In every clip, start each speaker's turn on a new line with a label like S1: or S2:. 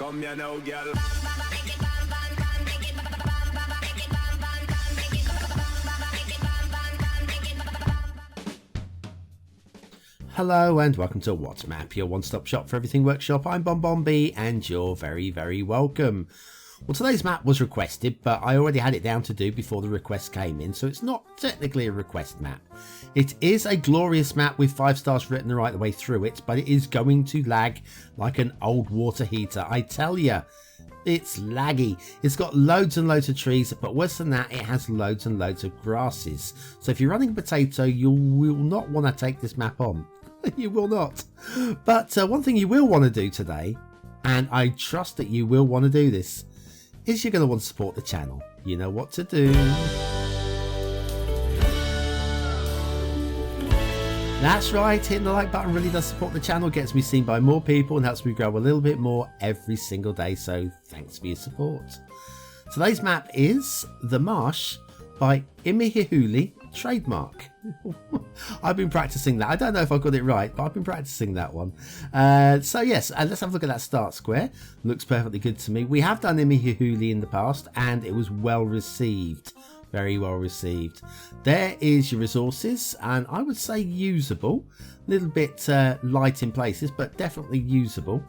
S1: Come here now, girl.
S2: Hello and welcome to What's Map, your one-stop shop for everything workshop. I'm BonBonB and you're very welcome. Well, today's map was requested, but I already had it down to do before the request came in, so it's not technically a request map. It is a glorious map with 5 stars written the right way through it, but it is going to lag like an old water heater. I tell ya, it's laggy. It's got loads and loads of trees, but worse than that, it has loads and loads of grasses. So if you're running a potato, you will not want to take this map on. You will not. But one thing you will want to do today, and I trust that you will want to do this, is you're going to want to support the channel. You know what to do. That's right, hitting the like button really does support the channel, gets me seen by more people and helps me grow a little bit more every single day, so thanks for your support. Today's map is The Marsh by IhmeHihhuli, trademark. I've been practicing that. I don't know if I got it right, but I've been practicing that one. So yes, let's have a look at that start square. Looks perfectly good to me. We have done IhmeHihhuli in the past and it was well received. Very well received. There is your resources, and I would say usable. A little bit light in places, but definitely usable.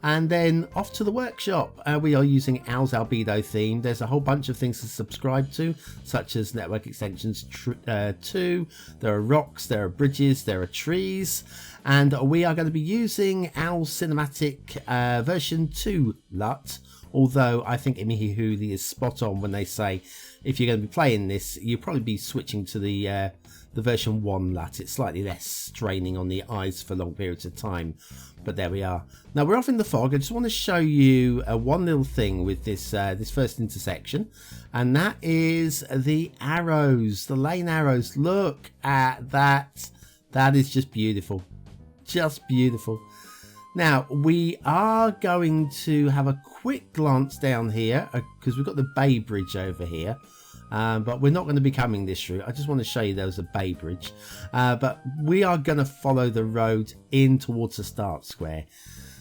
S2: And then off to the workshop. We are using Owl's Albedo theme. There's a whole bunch of things to subscribe to, such as network extensions 2. There are rocks, there are bridges, there are trees, and we are going to be using Owl's cinematic version 2 LUT. Although I think IhmeHihhuli is spot on when they say if you're going to be playing this, you'll probably be switching to the version 1 LUT. It's slightly less straining on the eyes for long periods of time. But there we are. Now we're off in the fog. I just want to show you one little thing with this this first intersection, and that is the arrows, the lane arrows. Look at that. That is just beautiful. Just beautiful. Now, we are going to have a quick glance down here because we've got the Bay Bridge over here. But we're not going to be coming this route. I just want to show you there was a Bay Bridge. But we are going to follow the road in towards the start square.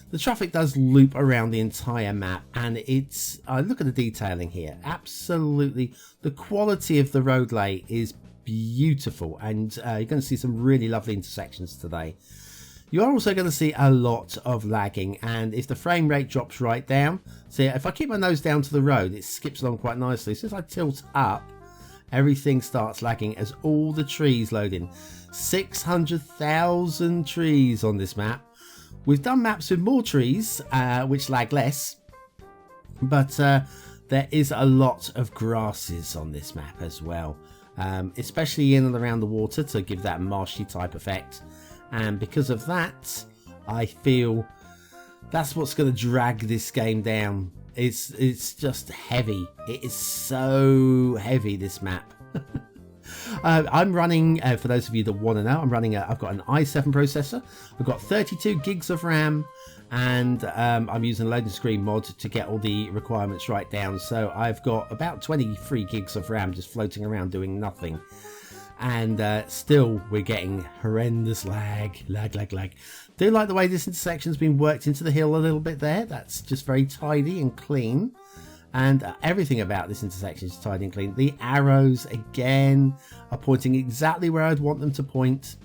S2: The traffic does loop around the entire map, and it's... look at the detailing here. Absolutely. The quality of the road lay is beautiful, and you're going to see some really lovely intersections today. You are also going to see a lot of lagging, and if the frame rate drops right down, see if I keep my nose down to the road, it skips along quite nicely. So if I tilt up, everything starts lagging as all the trees load in. 600,000 trees on this map. We've done maps with more trees, which lag less, but there is a lot of grasses on this map as well, especially in and around the water to give that marshy type effect. And because of that, I feel that's what's going to drag this game down. It's just heavy. It is so heavy, this map. I'm running, for those of you that want to know, I've got an i7 processor. I've got 32 gigs of RAM, and I'm using a loading screen mod to get all the requirements right down. So I've got about 23 gigs of RAM just floating around doing nothing. And still we're getting horrendous lag. Do like the way this intersection's been worked into the hill a little bit there. That's just very tidy and clean, and everything about this intersection is tidy and clean. The arrows again are pointing exactly where I'd want them to point.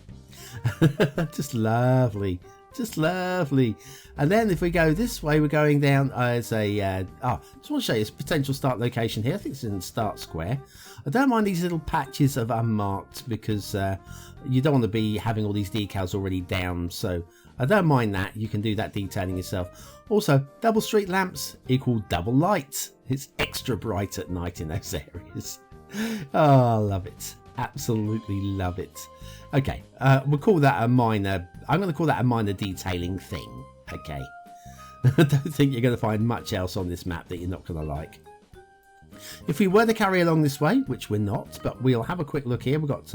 S2: Just lovely, just lovely. And then if we go this way, we're going down as a just want to show you this potential start location here. I think it's in the start square. I don't mind these little patches of unmarked because you don't want to be having all these decals already down, so I don't mind that. You can do that detailing yourself. Also, double street lamps equal double light. It's extra bright at night in those areas. Oh, I love it. Absolutely love it. Okay, we'll call that a minor... I'm going to call that a minor detailing thing. Okay. I don't think you're going to find much else on this map that you're not going to like. If we were to carry along this way, which we're not, but we'll have a quick look here. We've got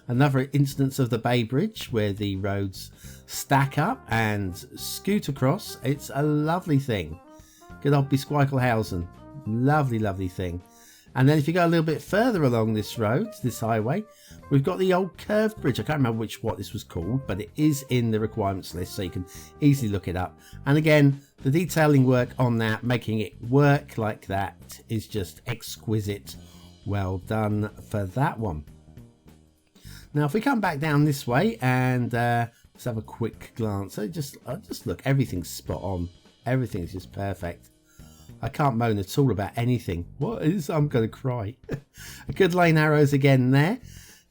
S2: another instance of the Bay Bridge where the roads stack up and scoot across. It's a lovely thing. Good old Bisqueikelhausen. Lovely, lovely thing. And then if you go a little bit further along this road, this highway, we've got the old curved bridge. I can't remember what this was called, but it is in the requirements list, so you can easily look it up. And again, The detailing work on that, making it work like that, is just exquisite. Well done for that one. Now if we come back down this way and let's have a quick glance. So just look, everything's spot on. Everything's just perfect. I can't moan at all about anything. What is? I'm going to cry. A good lane arrows again there.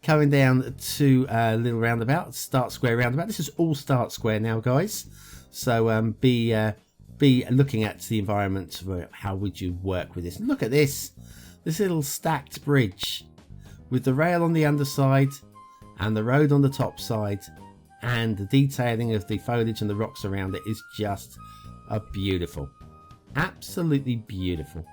S2: Coming down to a little roundabout, start square roundabout. This is all start square now, guys. So be looking at the environment. How would you work with this? Look at this. This little stacked bridge with the rail on the underside and the road on the top side, and the detailing of the foliage and the rocks around it is just beautiful. Absolutely beautiful.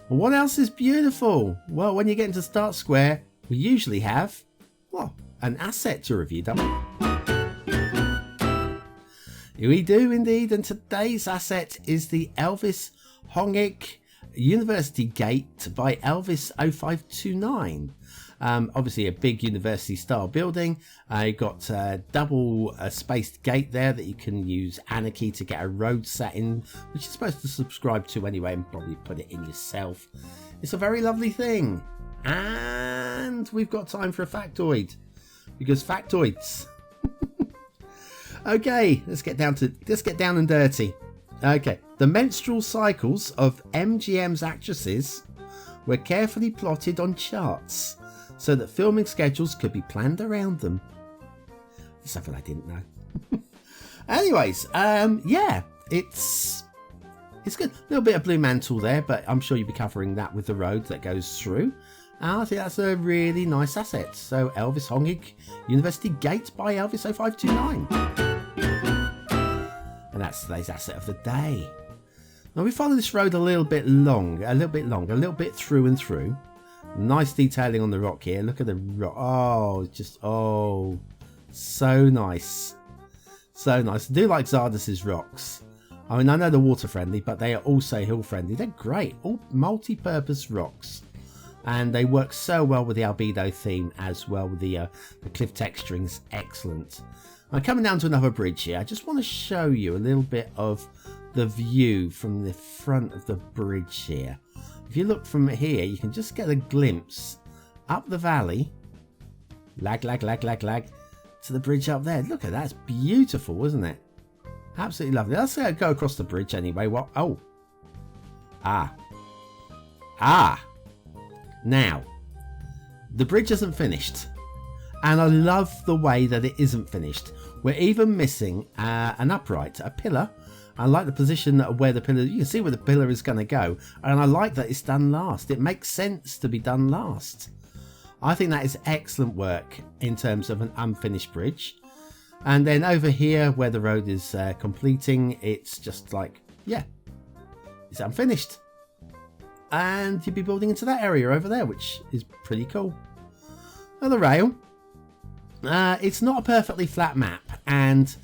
S2: Well, what else is beautiful? Well, when you get into start square, we usually have, well, an asset to review, don't we? We do indeed, and today's asset is the ELVIS Hongik University Gate by ELVIS 0529. Obviously a big university style building. You've got a double spaced gate there that you can use Anarchy to get a road set in, which you're supposed to subscribe to anyway and probably put it in yourself. It's a very lovely thing. And we've got time for a factoid, because factoids. Okay, let's get down and dirty. Okay, the menstrual cycles of MGM's actresses were carefully plotted on charts so that filming schedules could be planned around them. That's something I didn't know. Anyways, yeah, it's good. A little bit of blue mantle there, but I'm sure you'll be covering that with the road that goes through. I think that's a really nice asset. So ELVIS Hongik University Gate by ELVIS 0529. And that's today's asset of the day. Now we follow this road a little bit longer, a little bit through and through. Nice detailing on the rock here. Look at the rock. Oh, just, oh, so nice. So nice. I do like Zardas's rocks. I mean, I know they're water friendly, but they are also hill friendly. They're great. All multi-purpose rocks. And they work so well with the albedo theme as well. With the cliff texturing is excellent. I'm coming down to another bridge here. I just want to show you a little bit of the view from the front of the bridge here. If you look from here, you can just get a glimpse up the valley. Lag, to the bridge up there. Look at that. It's beautiful, isn't it? Absolutely lovely. Let's go across the bridge anyway. What? Oh. Now, the bridge isn't finished. And I love the way that it isn't finished. We're even missing an upright, a pillar. I like the position where the pillar, you can see where the pillar is going to go. And I like that it's done last. It makes sense to be done last. I think that is excellent work in terms of an unfinished bridge. And then over here where the road is completing, it's just like, yeah, it's unfinished. And you'd be building into that area over there, which is pretty cool. Now the rail. It's not a perfectly flat map, and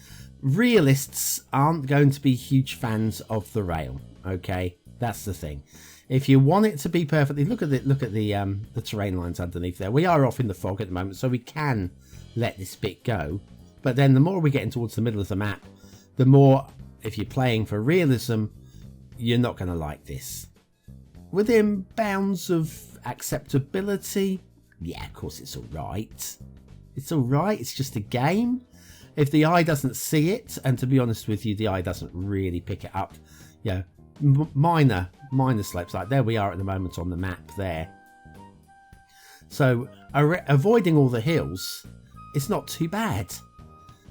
S2: realists aren't going to be huge fans of the rail. Okay, that's the thing. If you want it to be perfectly, look at the terrain lines underneath there. We are off in the fog at the moment, so we can let this bit go. But then the more we get in towards the middle of the map, the more, if you're playing for realism, you're not going to like this. Within bounds of acceptability, yeah, of course it's all right. It's all right. It's just a game. If the eye doesn't see it, and to be honest with you, the eye doesn't really pick it up. You know, minor slopes, like there we are at the moment on the map there. So avoiding all the hills, it's not too bad,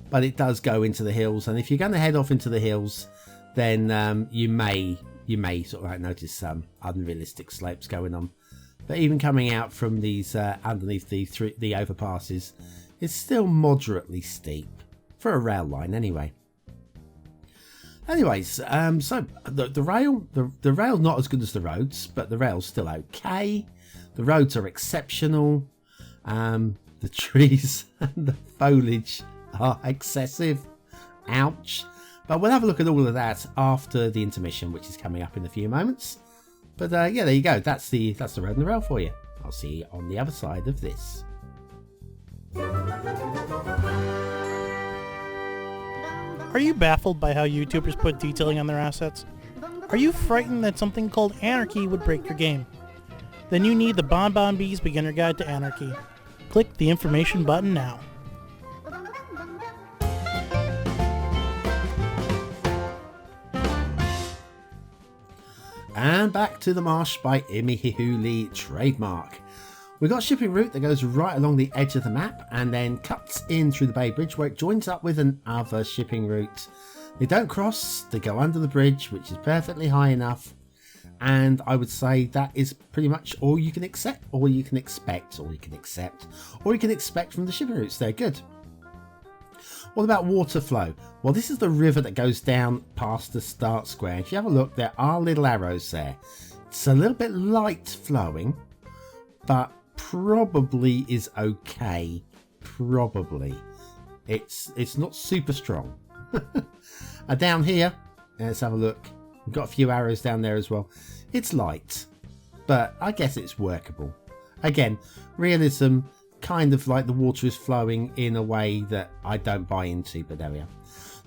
S2: but it does go into the hills. And if you're going to head off into the hills, then you may sort of like notice some unrealistic slopes going on. But even coming out from these underneath the overpasses, it's still moderately steep for a rail line anyway. Anyways, so the rail's not as good as the roads, but the rail's still okay. The roads are exceptional. The trees and the foliage are excessive. Ouch. But we'll have a look at all of that after the intermission, which is coming up in a few moments. But yeah, there you go. That's the road and the rail for you. I'll see you on the other side of this.
S1: Are you baffled by how YouTubers put detailing on their assets? Are you frightened that something called anarchy would break your game? Then you need the BonBonB's Beginner Guide to Anarchy. Click the information button now.
S2: And back to the Marsh by IhmeHihhuli trademark. We've got a shipping route that goes right along the edge of the map and then cuts in through the Bay Bridge where it joins up with another shipping route. They don't cross, they go under the bridge, which is perfectly high enough. And I would say that is pretty much all you can accept, or you can expect from the shipping routes. They're good. What about water flow? Well, this is the river that goes down past the start square. If you have a look, there are little arrows there. It's a little bit light flowing, but probably is okay. Probably. It's not super strong. Down here, let's have a look. We've got a few arrows down there as well. It's light, but I guess it's workable. Again, realism, kind of like the water is flowing in a way that I don't buy into, but there we are.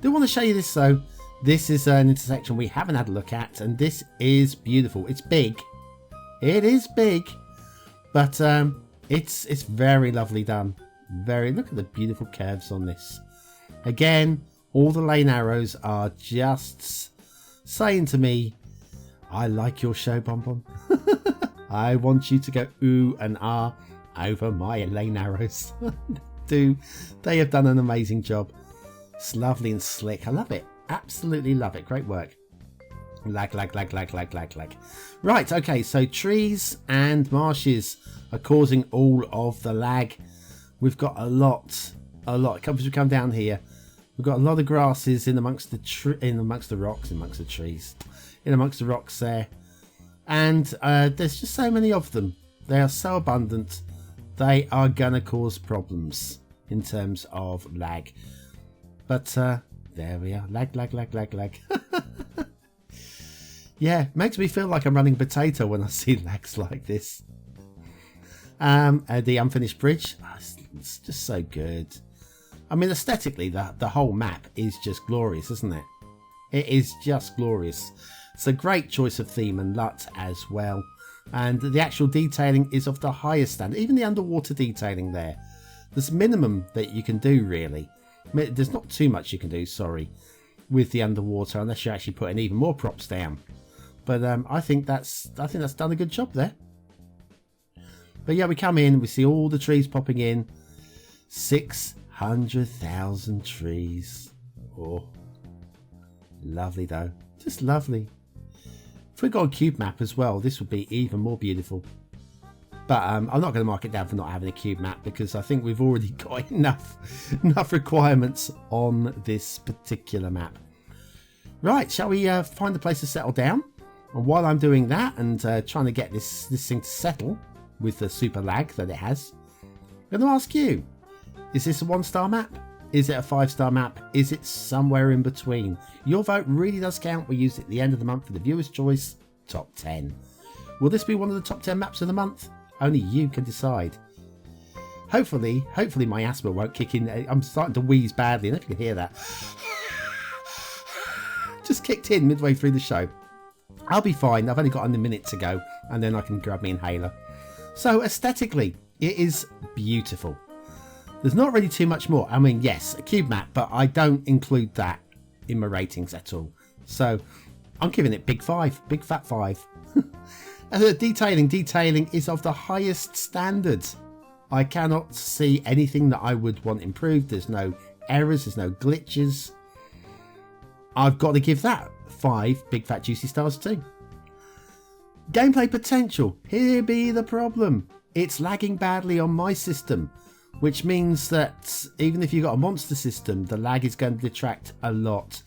S2: Do want to show you this though. This is an intersection we haven't had a look at, and this is beautiful. It's big. It is big, but it's very lovely done. Look at the beautiful curves on this. Again, all the lane arrows are just saying to me, I like your show, BonBon. I want you to go ooh and ah over my lane arrows. They have done an amazing job. It's lovely and slick. I love it. Absolutely love it. Great work. Lag. Right, okay, so trees and marshes are causing all of the lag. We've got a lot. As we come down here, we've got a lot of grasses in amongst the rocks there, and there's just so many of them. They are so abundant. They are gonna cause problems in terms of lag. But there we are. Lag. Yeah, makes me feel like I'm running potato when I see lags like this. The unfinished bridge. It's just so good. I mean, aesthetically, the whole map is just glorious, isn't it? It is just glorious. It's a great choice of theme and LUT as well. And the actual detailing is of the highest standard. Even the underwater detailing there. There's minimum that you can do, really. There's not too much you can do, sorry, with the underwater, unless you're actually putting even more props down. But I think that's done a good job there. But yeah, we come in, we see all the trees popping in. 600,000 trees. Oh, lovely though. Just lovely. If we got a cube map as well, this would be even more beautiful. But I'm not going to mark it down for not having a cube map, because I think we've already got enough requirements on this particular map. Right, shall we find a place to settle down? And while I'm doing that and trying to get this thing to settle with the super lag that it has, I'm going to ask you, is this a 1-star map? Is it a 5-star map? Is it somewhere in between? Your vote really does count. We use it at the end of the month for the viewer's choice top 10. Will this be one of the top 10 maps of the month? Only you can decide. Hopefully my asthma won't kick in. I'm starting to wheeze badly, and if you can hear that, just kicked in midway through the show. I'll be fine. I've only got a minute to go, and then I can grab my inhaler. So aesthetically, it is beautiful. There's not really too much more. I mean, yes, a cube map, but I don't include that in my ratings at all. So I'm giving it big 5, big fat 5. And the detailing is of the highest standards. I cannot see anything that I would want improved. There's no errors, there's no glitches. I've got to give that 5 big fat juicy stars too. Gameplay potential. Here be the problem. It's lagging badly on my system, which means that even if you've got a monster system, the lag is going to detract a lot.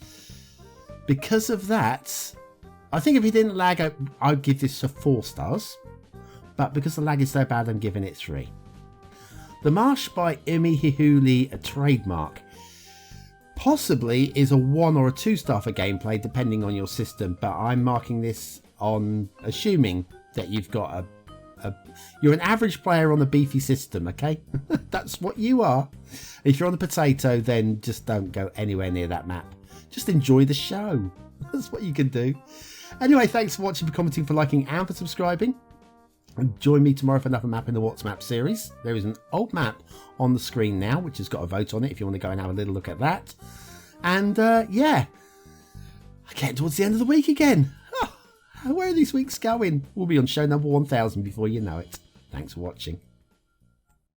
S2: Because of that, I think if it didn't lag, I'd give this a 4 stars. But because the lag is so bad, I'm giving it 3. The Marsh by IhmeHihhuli, a trademark, possibly is a 1 or a 2 star for gameplay, depending on your system. But I'm marking this on assuming that you've got you're an average player on a beefy system, okay? That's what you are. If you're on the potato, then just don't go anywhere near that map. just enjoy the show. That's what you can do. Anyway, thanks for watching, for commenting, for liking, and for subscribing. And join me tomorrow for another map in the What's Map series. There is an old map on the screen now, which has got a vote on it if you want to go and have a little look at that. And yeah, I'm getting towards the end of the week again. Oh, where are these weeks going? We'll be on show number 1000 before you know it. Thanks for watching.